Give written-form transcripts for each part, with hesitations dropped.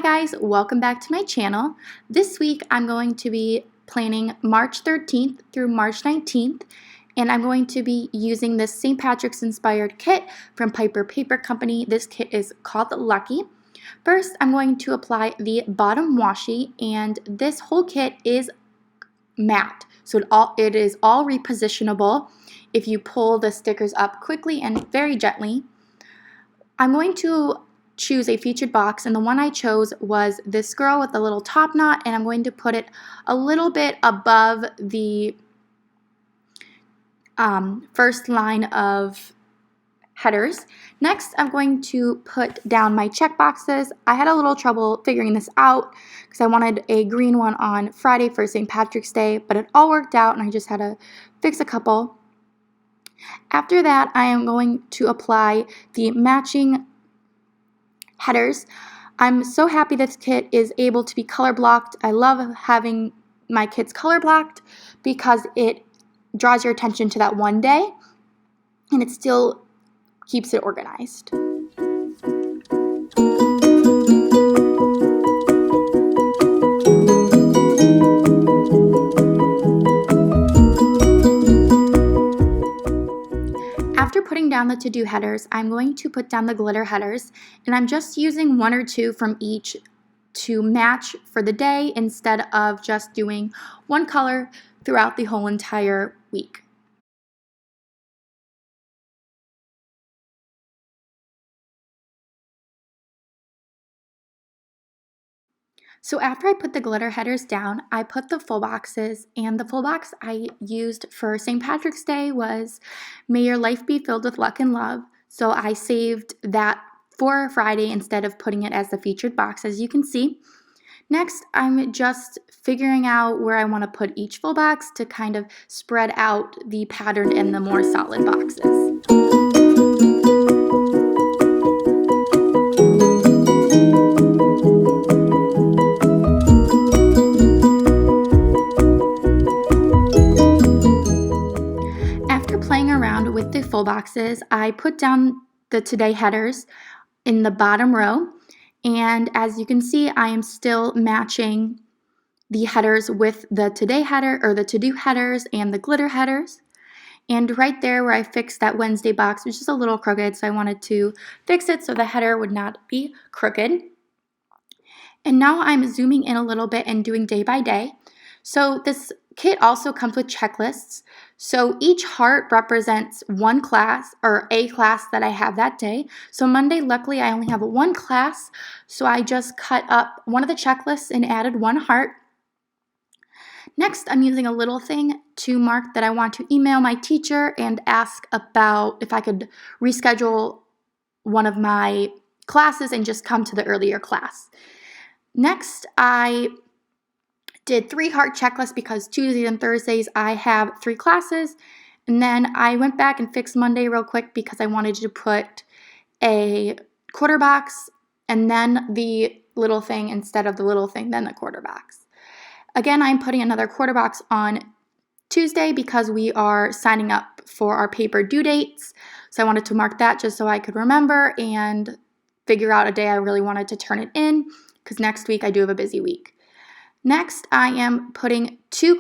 Hi guys, welcome back to my channel. This week I'm going to be planning March 13th through March 19th, and I'm going to be using this St. Patrick's inspired kit from PiperPaperCompany. This kit is called Lucky. First, I'm going to apply the bottom washi, and this whole kit is matte, so it is all repositionable if you pull the stickers up quickly and very gently. I'm going to choose a featured box, and the one I chose was this girl with a little top knot, and I'm going to put it a little bit above the first line of headers. Next, I'm going to put down my check boxes. I had a little trouble figuring this out because I wanted a green one on Friday for St. Patrick's Day, but it all worked out and I just had to fix a couple. After that, I am going to apply the matching headers. I'm so happy this kit is able to be color blocked. I love having my kits color blocked because it draws your attention to that one day and it still keeps it organized. After putting down the to-do headers, I'm going to put down the glitter headers, and I'm just using one or two from each to match for the day instead of just doing one color throughout the whole entire week. So after I put the glitter headers down, I put the full boxes, and the full box I used for St. Patrick's Day was May Your Life Be Filled with Luck and Love. So I saved that for Friday instead of putting it as the featured box, as you can see. Next, I'm just figuring out where I want to put each full box to kind of spread out the pattern in the more solid boxes. Playing around with the full boxes, I put down the today headers in the bottom row, and as you can see, I am still matching the headers with the today header or the to-do headers and the glitter headers. And right there where I fixed that Wednesday box, which is a little crooked, so I wanted to fix it so the header would not be crooked. And now I'm zooming in a little bit and doing day by day. So this kit also comes with checklists. So each heart represents one class or a class that I have that day. So Monday, luckily, I only have one class. So I just cut up one of the checklists and added one heart. Next, I'm using a little thing to mark that I want to email my teacher and ask about if I could reschedule one of my classes and just come to the earlier class. Next, I did 3 heart checklists because Tuesdays and Thursdays I have 3 classes, and then I went back and fixed Monday real quick because I wanted to put a quarter box and then the little thing instead of the little thing then the quarter box. Again, I'm putting another quarter box on Tuesday because we are signing up for our paper due dates, so I wanted to mark that just so I could remember and figure out a day I really wanted to turn it in because next week I do have a busy week. Next, I am putting 2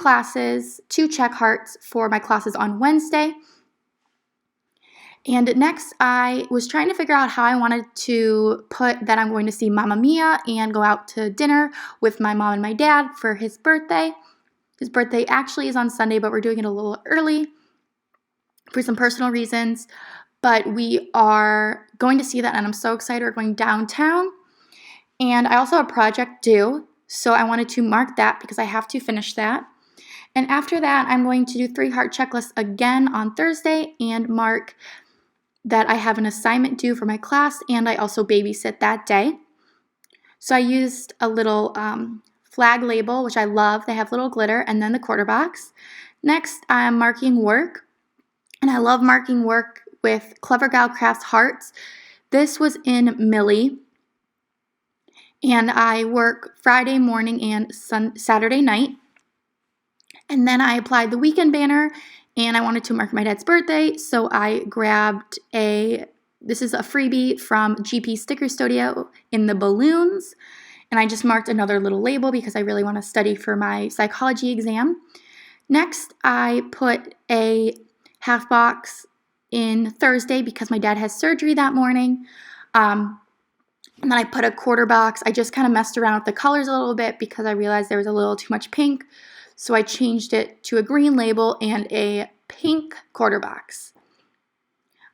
check hearts for my classes on Wednesday. And next, I was trying to figure out how I wanted to put that I'm going to see Mamma Mia and go out to dinner with my mom and my dad for his birthday. His birthday actually is on Sunday, but we're doing it a little early for some personal reasons. But we are going to see that, and I'm so excited. We're going downtown. And I also have a project due. So I wanted to mark that because I have to finish that. And after that, I'm going to do 3 heart checklists again on Thursday and mark that I have an assignment due for my class and I also babysit that day. So I used a little flag label, which I love. They have little glitter, and then the quarter box. Next, I'm marking work, and I love marking work with CleverGalCrafts hearts. This was in Millie. And I work Friday morning and Saturday night. And then I applied the weekend banner, and I wanted to mark my dad's birthday, so I grabbed this is a freebie from GP Sticker Studio in the balloons. And I just marked another little label because I really want to study for my psychology exam. Next, I put a half box in Thursday because my dad has surgery that morning. And then I put a quarter box. I just kind of messed around with the colors a little bit because I realized there was a little too much pink. So I changed it to a green label and a pink quarter box.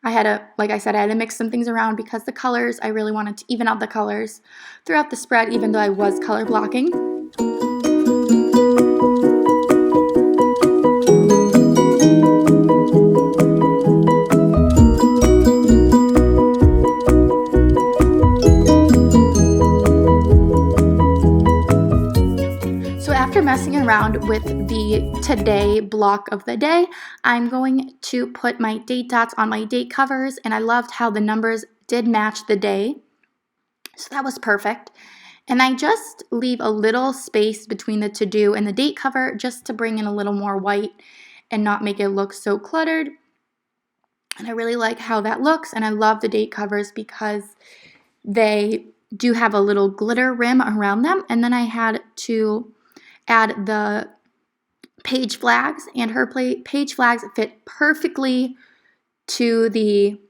Like I said, I had to mix some things around because the colors, I really wanted to even out the colors throughout the spread, even though I was color blocking. So after messing around with the today block of the day, I'm going to put my date dots on my date covers, and I loved how the numbers did match the day. So that was perfect. And I just leave a little space between the to-do and the date cover just to bring in a little more white and not make it look so cluttered. And I really like how that looks, and I love the date covers because they do have a little glitter rim around them. And then I had to add the page flags, and her page flags fit perfectly to the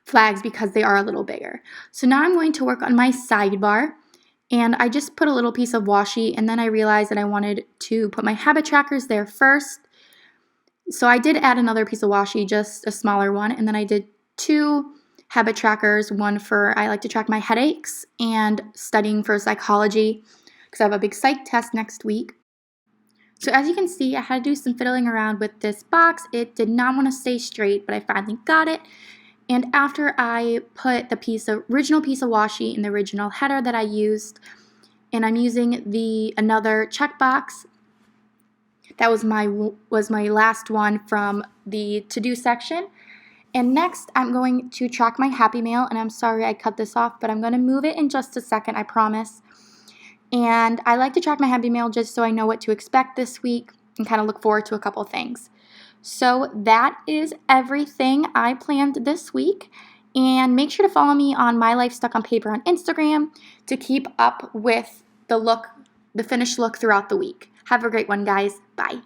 flags because they are a little bigger. So now I'm going to work on my sidebar, and I just put a little piece of washi, and then I realized that I wanted to put my habit trackers there first. So I did add another piece of washi, just a smaller one, and then I did 2 habit trackers, one for I like to track my headaches and studying for psychology because I have a big psych test next week. So as you can see, I had to do some fiddling around with this box. It did not want to stay straight, but I finally got it. And after I put the original piece of washi in the original header that I used, and I'm using another checkbox. That was my last one from the to-do section. And next, I'm going to track my Happy Mail, and I'm sorry I cut this off, but I'm going to move it in just a second, I promise. And I like to track my Happy Mail just so I know what to expect this week and kind of look forward to a couple things. So that is everything I planned this week. And make sure to follow me on My Life Stuck on Paper on Instagram to keep up with the finished look throughout the week. Have a great one, guys. Bye.